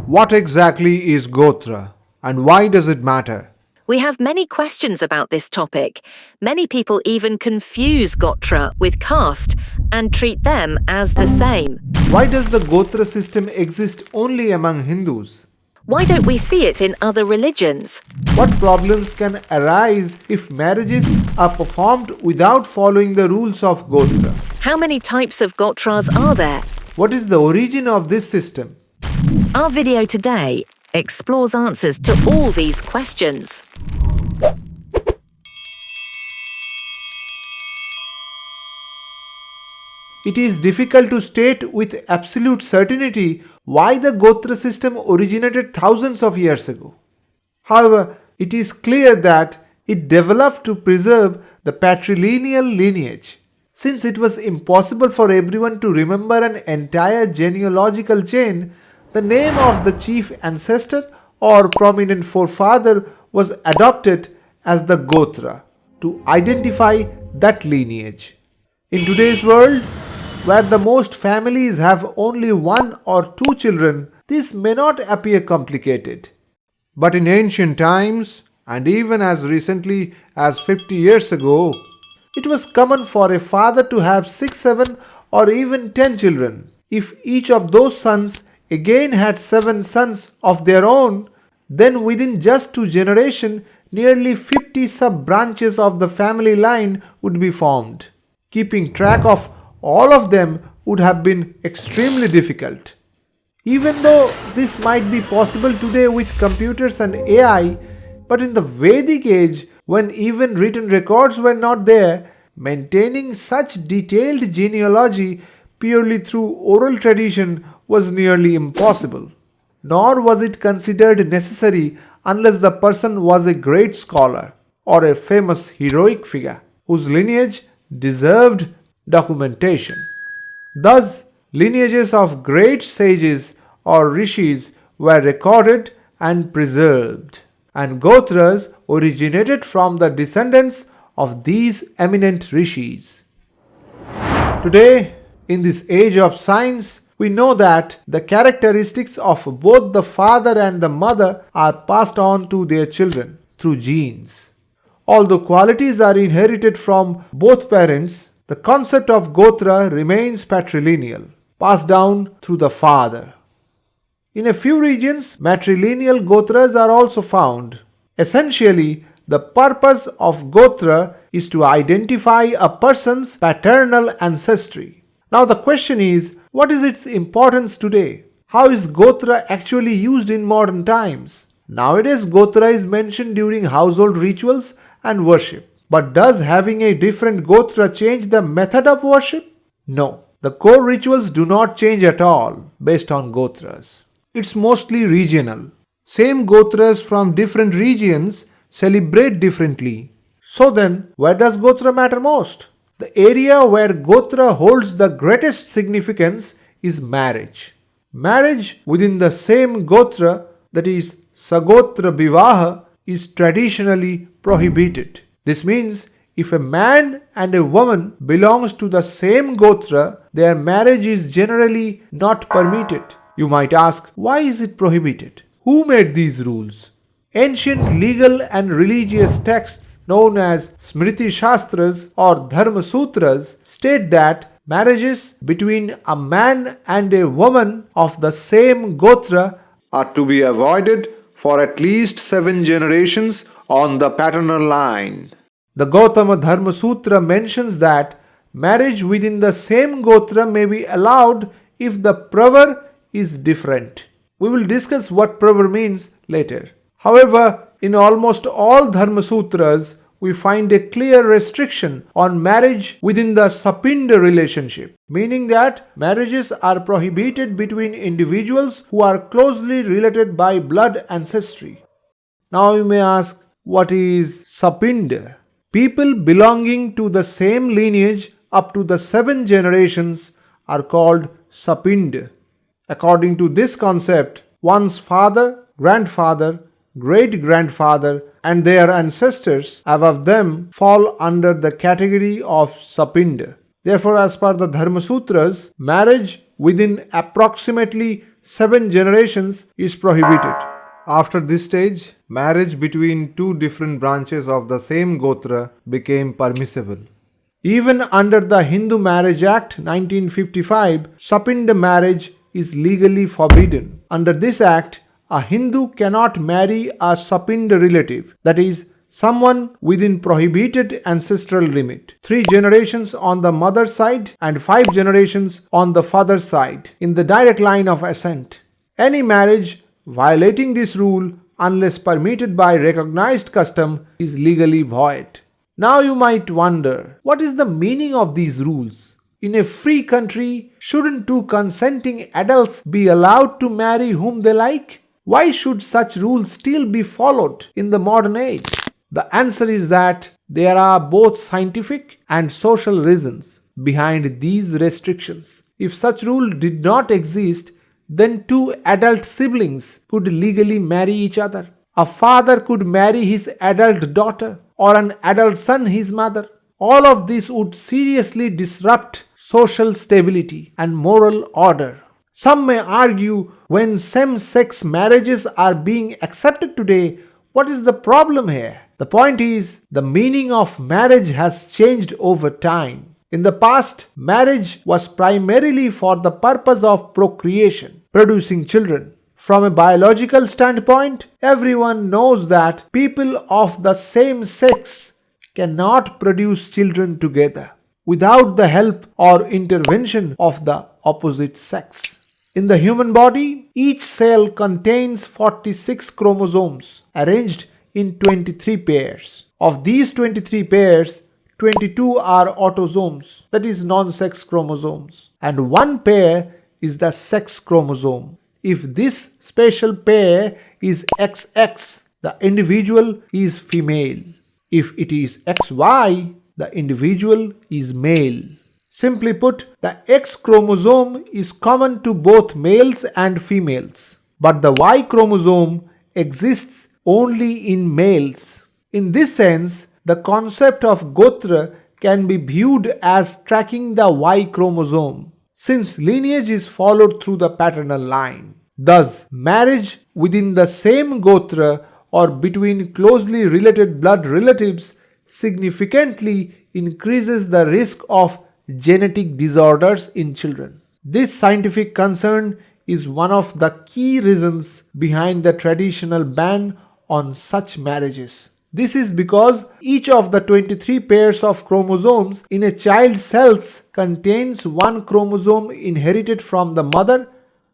What exactly is Gotra and why does it matter? We have many questions about this topic. Many people even confuse Gotra with caste and treat them as the same. Why does the Gotra system exist only among Hindus? Why don't we see it in other religions? What problems can arise if marriages are performed without following the rules of Gotra? How many types of Gotras are there? What is the origin of this system? Our video today explores answers to all these questions. It is difficult to state with absolute certainty why the Gotra system originated thousands of years ago. However, it is clear that it developed to preserve the patrilineal lineage. Since it was impossible for everyone to remember an entire genealogical chain, the name of the chief ancestor or prominent forefather was adopted as the Gotra to identify that lineage. In today's world, where the most families have only one or two children, this may not appear complicated. But in ancient times, and even as recently as 50 years ago, it was common for a father to have 6, 7 or even 10 children. If each of those sons again had 7 sons of their own, then within just 2 generations, nearly 50 sub-branches of the family line would be formed. Keeping track of all of them would have been extremely difficult. Even though this might be possible today with computers and AI, but in the Vedic age, when even written records were not there, maintaining such detailed genealogy purely through oral tradition was nearly impossible. Nor was it considered necessary unless the person was a great scholar or a famous heroic figure whose lineage deserved documentation. Thus, lineages of great sages or rishis were recorded and preserved, and Gotras originated from the descendants of these eminent rishis. Today, in this age of science, we know that the characteristics of both the father and the mother are passed on to their children through genes. Although qualities are inherited from both parents, the concept of Gotra remains patrilineal, passed down through the father. In a few regions, matrilineal Gotras are also found. Essentially, the purpose of Gotra is to identify a person's paternal ancestry. Now the question is, what is its importance today? How is Gotra actually used in modern times? Nowadays, Gotra is mentioned during household rituals and worship. But does having a different Gotra change the method of worship? No. The core rituals do not change at all based on Gotras. It's mostly regional. Same Gotras from different regions celebrate differently. So then, where does Gotra matter most? The area where Gotra holds the greatest significance is marriage. Marriage within the same Gotra, that is Sagotra Vivaha, is traditionally prohibited. This means if a man and a woman belongs to the same Gotra, their marriage is generally not permitted. You might ask, why is it prohibited? Who made these rules? Ancient legal and religious texts known as Smritis Shastras or Dharma Sutras state that marriages between a man and a woman of the same Gotra are to be avoided for at least 7 generations on the paternal line. The Gautama Dharma Sutra mentions that marriage within the same Gotra may be allowed if the Pravara is different. We will discuss what Pravara means later. However, in almost all Dharma Sutras, we find a clear restriction on marriage within the Sapinda relationship, meaning that marriages are prohibited between individuals who are closely related by blood ancestry. Now you may ask, what is Sapinda? People belonging to the same lineage up to the 7 generations are called Sapinda. According to this concept, one's father, grandfather, great-grandfather and their ancestors above them fall under the category of Sapinda. Therefore, as per the Dharma Sutras, marriage within approximately 7 generations is prohibited. After this stage, marriage between two different branches of the same Gotra became permissible. Even under the Hindu Marriage Act 1955, Sapinda marriage is legally forbidden. Under this act, a Hindu cannot marry a Sapinda relative, that is, someone within prohibited ancestral limit. 3 generations on the mother's side and 5 generations on the father's side in the direct line of ascent. Any marriage violating this rule, unless permitted by recognized custom, is legally void. Now you might wonder, what is the meaning of these rules? In a free country, shouldn't two consenting adults be allowed to marry whom they like? Why should such rules still be followed in the modern age? The answer is that there are both scientific and social reasons behind these restrictions. If such rule did not exist, then two adult siblings could legally marry each other. A father could marry his adult daughter, or an adult son his mother. All of this would seriously disrupt social stability and moral order. Some may argue, when same-sex marriages are being accepted today, what is the problem here? The point is, the meaning of marriage has changed over time. In the past, marriage was primarily for the purpose of procreation, producing children. From a biological standpoint, everyone knows that people of the same sex cannot produce children together without the help or intervention of the opposite sex. In the human body, each cell contains 46 chromosomes arranged in 23 pairs. Of these 23 pairs, 22 are autosomes, that is non-sex chromosomes, and one pair is the sex chromosome. If this special pair is XX, the individual is female. If it is XY, the individual is male. Simply put, the X chromosome is common to both males and females, but the Y chromosome exists only in males. In this sense, the concept of Gotra can be viewed as tracking the Y chromosome, since lineage is followed through the paternal line. Thus, marriage within the same Gotra or between closely related blood relatives significantly increases the risk of genetic disorders in children. This scientific concern is one of the key reasons behind the traditional ban on such marriages. This is because each of the 23 pairs of chromosomes in a child's cells contains one chromosome inherited from the mother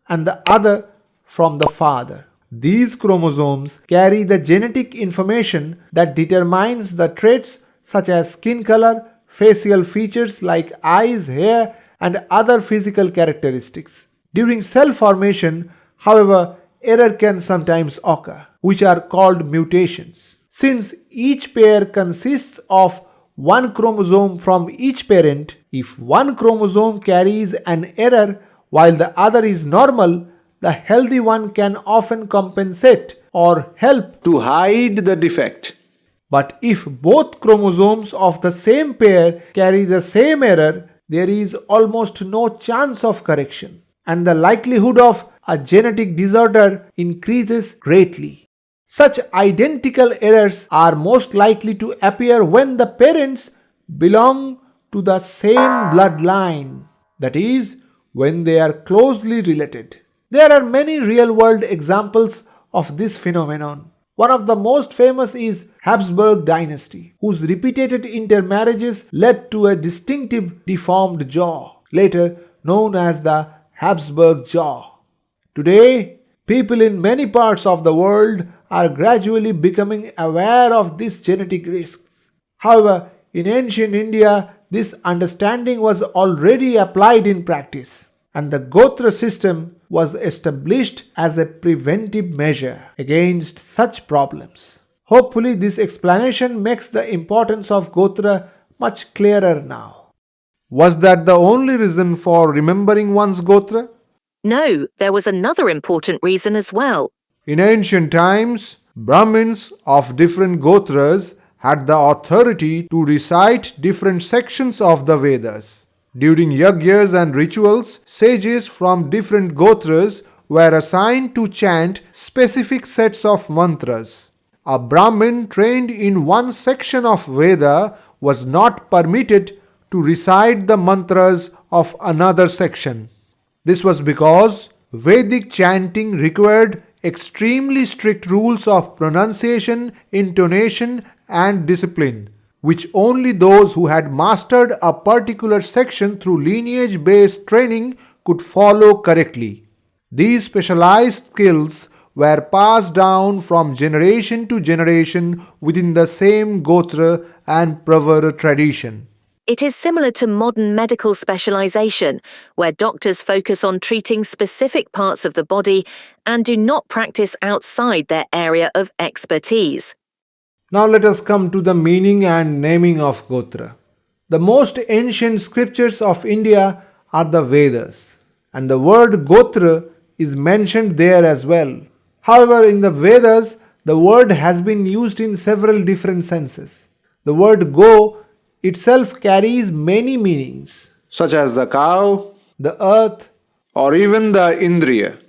and the other from the father. These chromosomes carry the genetic information that determines the traits such as skin color, facial features like eyes, hair, and other physical characteristics. During cell formation, however, error can sometimes occur, which are called mutations. Since each pair consists of one chromosome from each parent, if one chromosome carries an error while the other is normal, the healthy one can often compensate or help to hide the defect. But if both chromosomes of the same pair carry the same error, there is almost no chance of correction, and the likelihood of a genetic disorder increases greatly. Such identical errors are most likely to appear when the parents belong to the same bloodline, that is, when they are closely related. There are many real-world examples of this phenomenon. One of the most famous is Habsburg dynasty, whose repeated intermarriages led to a distinctive deformed jaw, later known as the Habsburg jaw. Today, people in many parts of the world are gradually becoming aware of these genetic risks. However, in ancient India, this understanding was already applied in practice, and the Gotra system was established as a preventive measure against such problems. Hopefully, this explanation makes the importance of Gotra much clearer now. Was that the only reason for remembering one's Gotra? No, there was another important reason as well. In ancient times, Brahmins of different Gotras had the authority to recite different sections of the Vedas. During yajnas and rituals, sages from different Gotras were assigned to chant specific sets of mantras. A Brahmin trained in one section of Veda was not permitted to recite the mantras of another section. This was because Vedic chanting required extremely strict rules of pronunciation, intonation, and discipline, which only those who had mastered a particular section through lineage-based training could follow correctly. These specialized skills were passed down from generation to generation within the same Gotra and Pravara tradition. It is similar to modern medical specialization, where doctors focus on treating specific parts of the body and do not practice outside their area of expertise. Now let us come to the meaning and naming of Gotra. The most ancient scriptures of India are the Vedas, and the word Gotra is mentioned there as well. However, in the Vedas, the word has been used in several different senses. The word Go itself carries many meanings, such as the cow, the earth, or even the Indriya.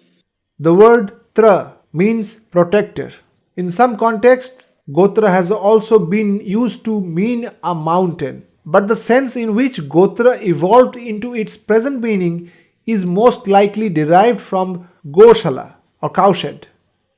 The word Tra means protector. In some contexts, Gotra has also been used to mean a mountain, but the sense in which Gotra evolved into its present meaning is most likely derived from Goshala or cowshed.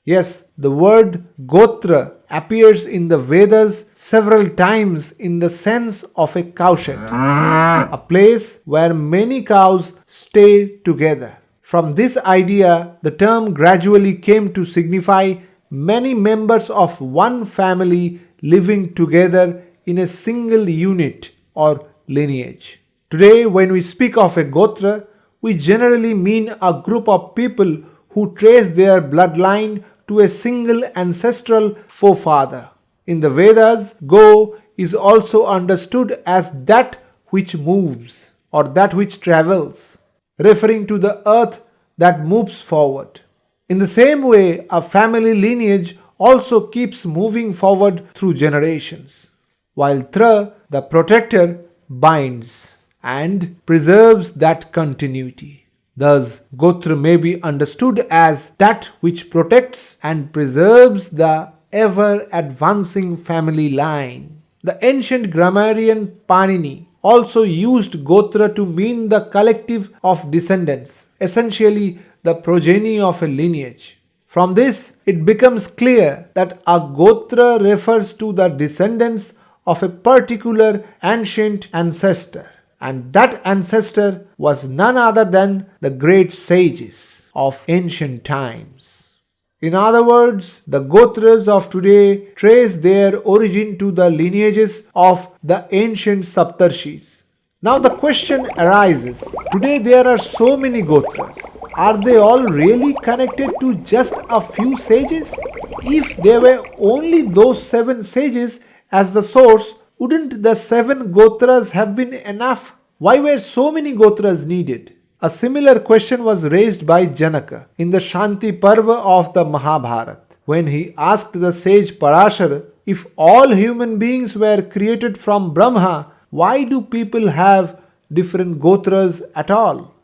Yes, the word Gotra appears in the Vedas several times in the sense of a cowshed, a place where many cows stay together. From this idea, the term gradually came to signify many members of one family living together in a single unit or lineage. Today, when we speak of a Gotra, we generally mean a group of people who trace their bloodline to a single ancestral forefather. In the Vedas, Go is also understood as that which moves or that which travels, referring to the earth that moves forward. In the same way, a family lineage also keeps moving forward through generations, while Tra, the protector, binds and preserves that continuity. Thus, Gotra may be understood as that which protects and preserves the ever-advancing family line. The ancient grammarian Panini also used Gotra to mean the collective of descendants, essentially the progeny of a lineage. From this, it becomes clear that a Gotra refers to the descendants of a particular ancient ancestor, and that ancestor was none other than the great sages of ancient times. In other words, the Gotras of today trace their origin to the lineages of the ancient Saptarishis. Now the question arises, today there are so many Gotras. Are they all really connected to just a few sages? If there were only those 7 sages as the source, wouldn't the 7 Gotras have been enough? Why were so many Gotras needed? A similar question was raised by Janaka in the Shanti Parva of the Mahabharata, when he asked the sage Parashara, if all human beings were created from Brahma, why do people have different Gotras at all?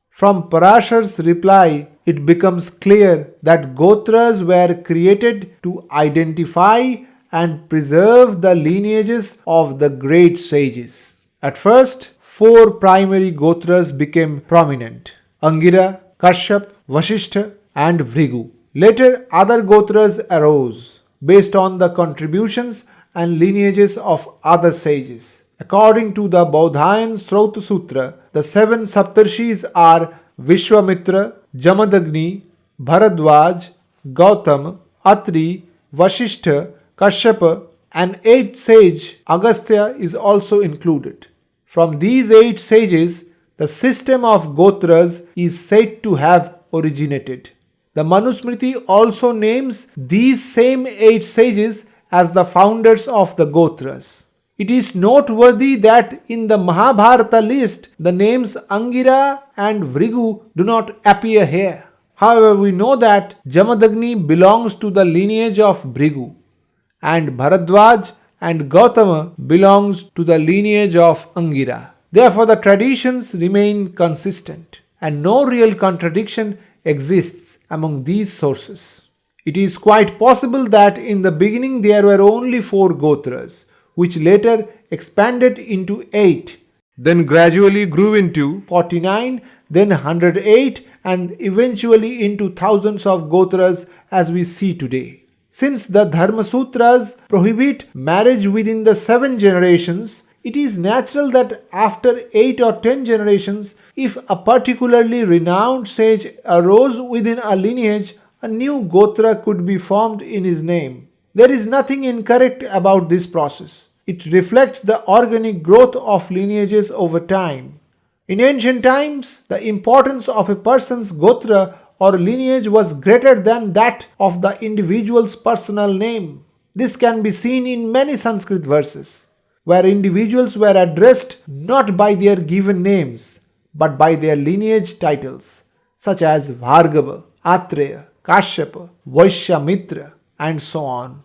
From Parashar's reply, it becomes clear that Gotras were created to identify and preserve the lineages of the great sages. At first, 4 primary Gotras became prominent: Angira, Kashyap, Vashistas, and Bhrigu. Later, other Gotras arose based on the contributions and lineages of other sages. According to the Bodhayan Srota Sutra, the 7 Saptarishis are Vishwamitra, Jamadagni, Bharadwaj, Gautam, Atri, Vashistas, Kashyapa, and 8th sage Agastya is also included. From these 8 sages, the system of Gotras is said to have originated. The Manusmriti also names these same 8 sages as the founders of the Gotras. It is noteworthy that in the Mahabharata list, the names Angira and Bhrigu do not appear here. However, we know that Jamadagni belongs to the lineage of Bhrigu, and Bharadwaj and Gautama belongs to the lineage of Angira. Therefore, the traditions remain consistent and no real contradiction exists among these sources. It is quite possible that in the beginning there were only 4 Gotras, which later expanded into 8, then gradually grew into 49, then 108, and eventually into thousands of Gotras as we see today. Since the Dharma Sutras prohibit marriage within the 7 generations, it is natural that after 8 or 10 generations, if a particularly renowned sage arose within a lineage, a new Gotra could be formed in his name. There is nothing incorrect about this process. It reflects the organic growth of lineages over time. In ancient times, the importance of a person's Gotra or lineage was greater than that of the individual's personal name. This can be seen in many Sanskrit verses, where individuals were addressed not by their given names, but by their lineage titles, such as Bhargava, Atri, Kashyapa, Vishwamitra, and so on.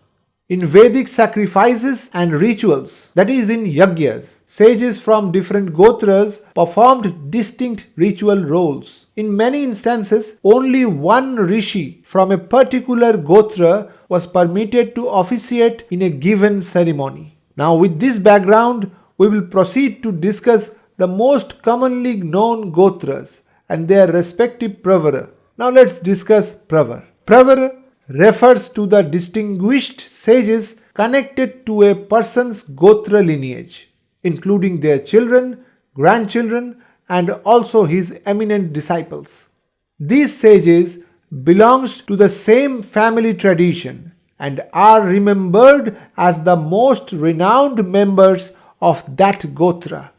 In Vedic sacrifices and rituals, that is in Yajnas, sages from different Gotras performed distinct ritual roles. In many instances, only one rishi from a particular Gotra was permitted to officiate in a given ceremony. Now, with this background, we will proceed to discuss the most commonly known Gotras and their respective Pravara. Now, let's discuss Pravara. Pravara refers to the distinguished sages connected to a person's Gotra lineage, including their children, grandchildren, and also his eminent disciples. These sages belong to the same family tradition and are remembered as the most renowned members of that Gotra.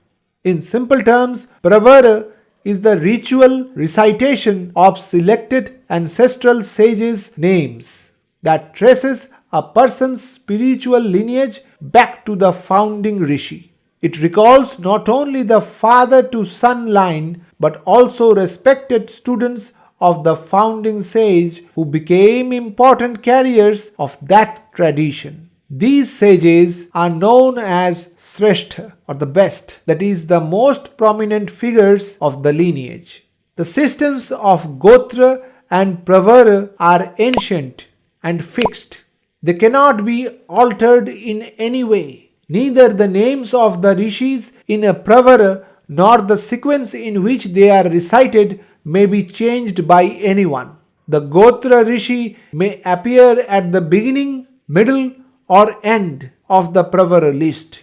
In simple terms, Pravara is the ritual recitation of selected ancestral sages' names that traces a person's spiritual lineage back to the founding rishi. It recalls not only the father to son line but also respected students of the founding sage who became important carriers of that tradition. These sages are known as Shrestha or the best, that is, the most prominent figures of the lineage. The systems of Gotra and Pravara are ancient and fixed. They cannot be altered in any way. Neither the names of the rishis in a Pravara nor the sequence in which they are recited may be changed by anyone. The Gotra rishi may appear at the beginning, middle, or end of the Pravara list,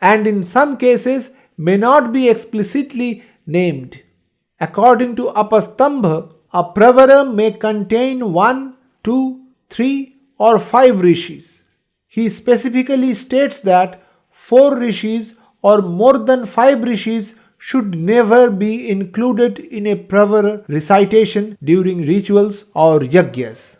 and in some cases may not be explicitly named. According to Apastambha, a Pravara may contain 1, 2, 3, or 5 rishis. He specifically states that 4 rishis or more than 5 rishis should never be included in a Pravara recitation during rituals or yajnas.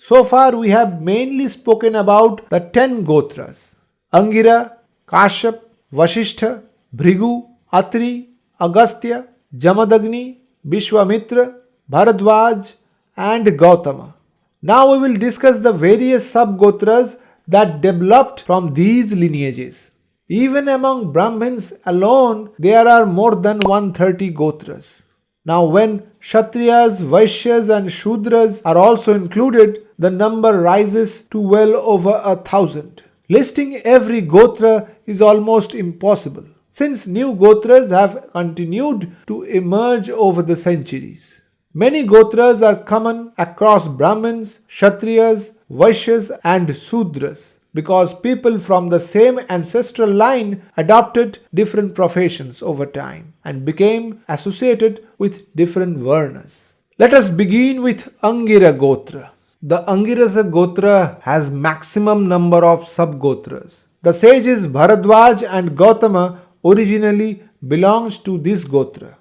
So far we have mainly spoken about the 10 Gotras: Angira, Kashyap, Vashistha, Bhrigu, Atri, Agastya, Jamadagni, Vishwamitra, Bharadwaj, and Gautama. Now we will discuss the various sub-Gotras that developed from these lineages. Even among Brahmins alone, there are more than 130 Gotras. Now when Kshatriyas, Vaishyas and Shudras are also included, the number rises to well over 1,000. Listing every Gotra is almost impossible, since new Gotras have continued to emerge over the centuries. Many Gotras are common across Brahmins, Kshatriyas, Vaishyas and Sudras, because people from the same ancestral line adopted different professions over time and became associated with different varnas. Let us begin with Angira Gotra. The Angirasa Gotra has maximum number of subgotras. The sages Bharadwaj and Gautama originally belonged to this Gotra.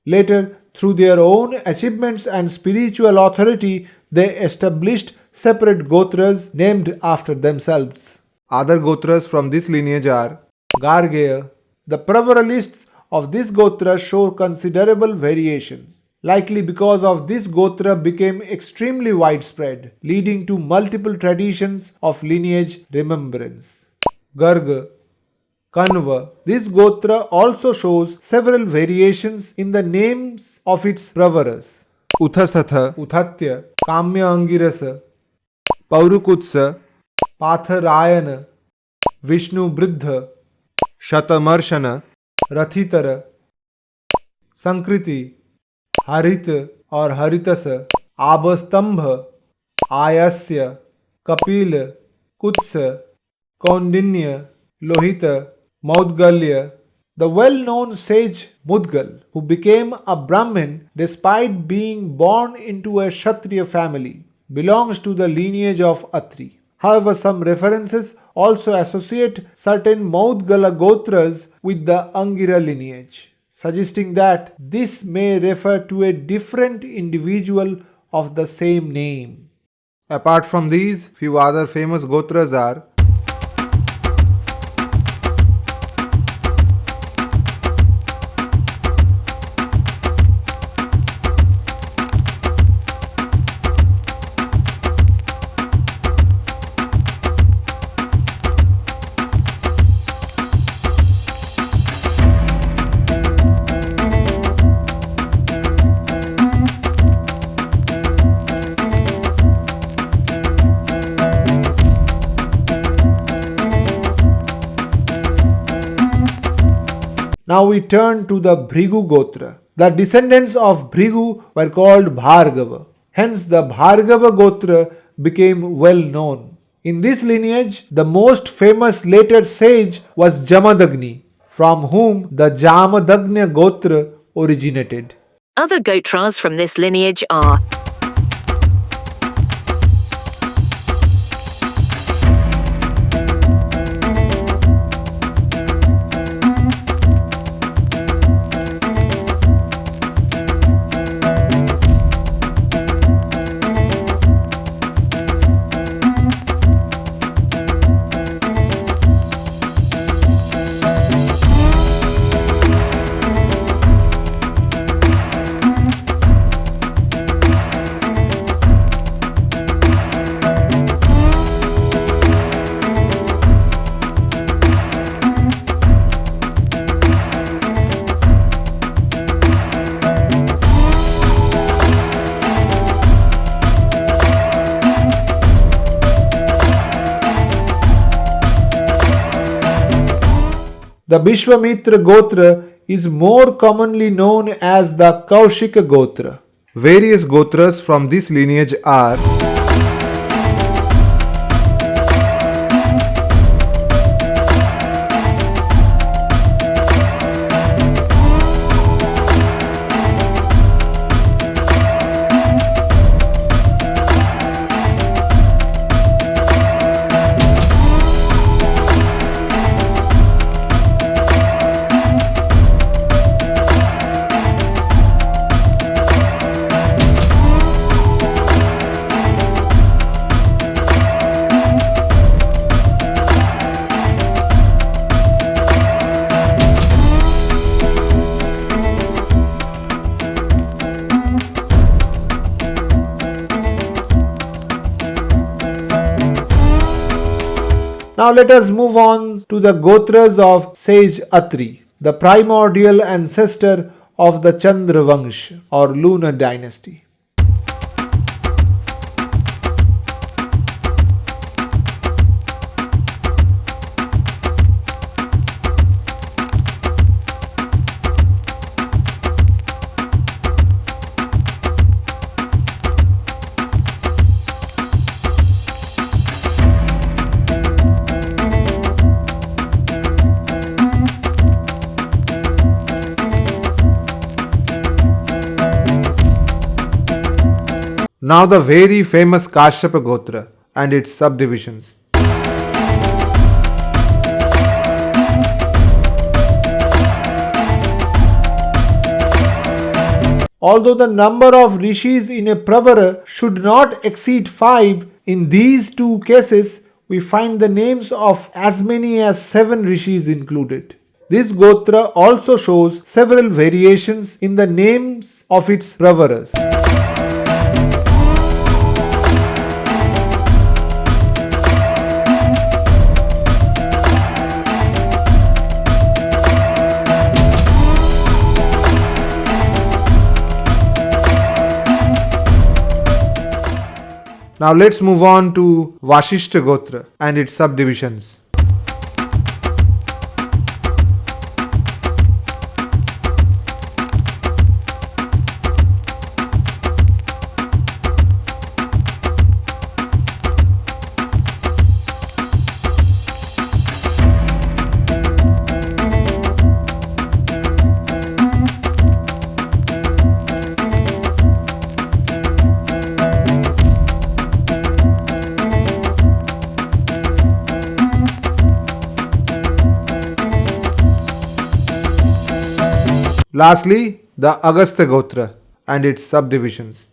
Later, through their own achievements and spiritual authority, they established separate Gotras named after themselves. Other Gotras from this lineage are Gargeya. The Pravara lists of this Gotra show considerable variations, likely because of this Gotra became extremely widespread, leading to multiple traditions of lineage remembrance. Garga, Kanva. This Gotra also shows several variations in the names of its Pravaras. Uthasatha, Uthatya, Kamya Angirasa, Paurukutsa, Patharayana, Vishnu Briddha, Shatamarshana, Rathitara, Sankriti, Harita or Haritasa, Abastambha, Ayasya, Kapila, Kutsa, Kaundinya, Lohita, Maudgalya. The well-known sage Mudgal, who became a Brahmin despite being born into a Kshatriya family, belongs to the lineage of Atri. However, some references also associate certain Maudgala Gotras with the Angira lineage, suggesting that this may refer to a different individual of the same name. Apart from these, few other famous Gotras are Now we turn to the Bhrigu Gotra. The descendants of Bhrigu were called Bhargava. Hence the Bhargava Gotra became well known. In this lineage, the most famous later sage was Jamadagni, from whom the Jamadagnya Gotra originated. Other Gotras from this lineage are The Vishwamitra Gotra is more commonly known as the Kaushika Gotra. Various Gotras from this lineage are Now let us move on to the Gotras of sage Atri, the primordial ancestor of the Chandra Vansh or lunar dynasty. Now the very famous Kashyapa Gotra and its subdivisions. Although the number of rishis in a Pravara should not exceed 5, in these two cases we find the names of as many as 7 rishis included. This Gotra also shows several variations in the names of its Pravaras. Now let's move on to Vashistas Gotra and its subdivisions. Lastly, the Agastya Gotra and its subdivisions.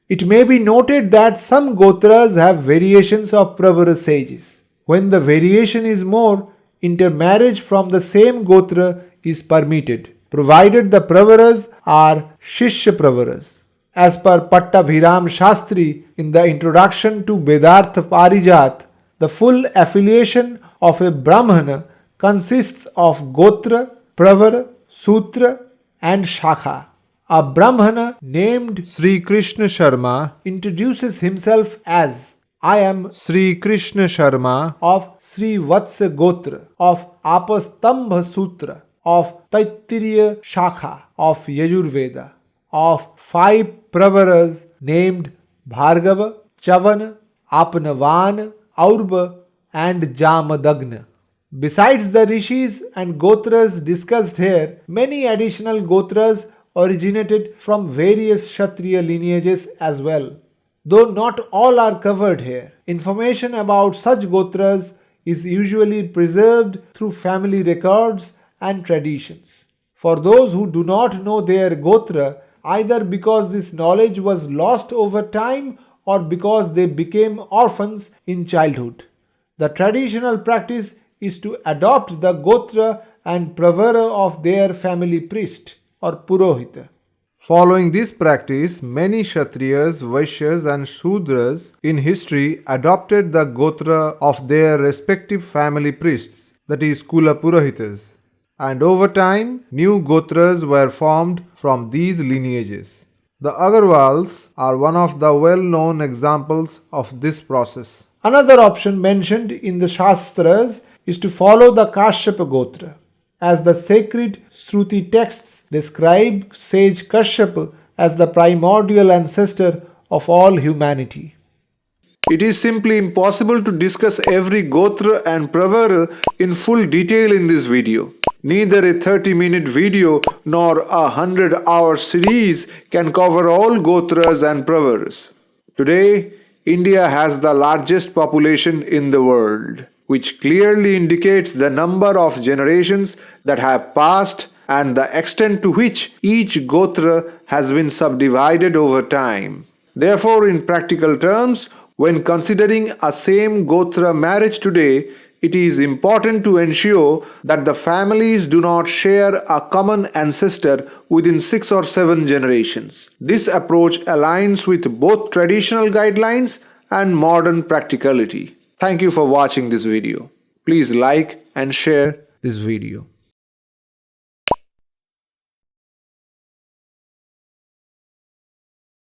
It may be noted that some Gotras have variations of Pravara sages. When the variation is more, intermarriage from the same Gotra is permitted, provided the Pravaras are Shishya Pravaras. As per Pattabhiram Shastri in the introduction to Vedartha Parijat, the full affiliation of a Brahmana consists of Gotra, Pravara, Sutra and Shakha. A Brahmana named Sri Krishna Sharma introduces himself as I am Sri Krishna Sharma of Sri Vatsa Gotra, of Apastambha Sutra, of Taittiriya Shakha, of Yajurveda, of 5 Pravaras named Bhargava, Chavana, Apnavan, Aurva and Jamadagna. Besides the rishis and Gotras discussed here, many additional Gotras originated from various Kshatriya lineages as well. Though not all are covered here, information about such Gotras is usually preserved through family records and traditions. For those who do not know their Gotra, either because this knowledge was lost over time or because they became orphans in childhood, the traditional practice is to adopt the Gotra and Pravara of their family priest or Purohita. Following this practice, many Kshatriyas, Vaishyas and Shudras in history adopted the Gotra of their respective family priests, that is Kula Purohitas. And over time, new Gotras were formed from these lineages. The Agarwals are one of the well-known examples of this process. Another option mentioned in the Shastras is to follow the Kashyapa Gotra, as the sacred Shruti texts describe sage Kashyapa as the primordial ancestor of all humanity. It is simply impossible to discuss every Gotra and Pravara in full detail in this video. Neither a 30-minute video nor a 100-hour series can cover all Gotras and Pravaras. Today, India has the largest population in the world, which clearly indicates the number of generations that have passed and the extent to which each Gotra has been subdivided over time. Therefore, in practical terms, when considering a same-gotra marriage today, it is important to ensure that the families do not share a common ancestor within 6 or 7 generations. This approach aligns with both traditional guidelines and modern practicality. Thank you for watching this video. Please like and share this video.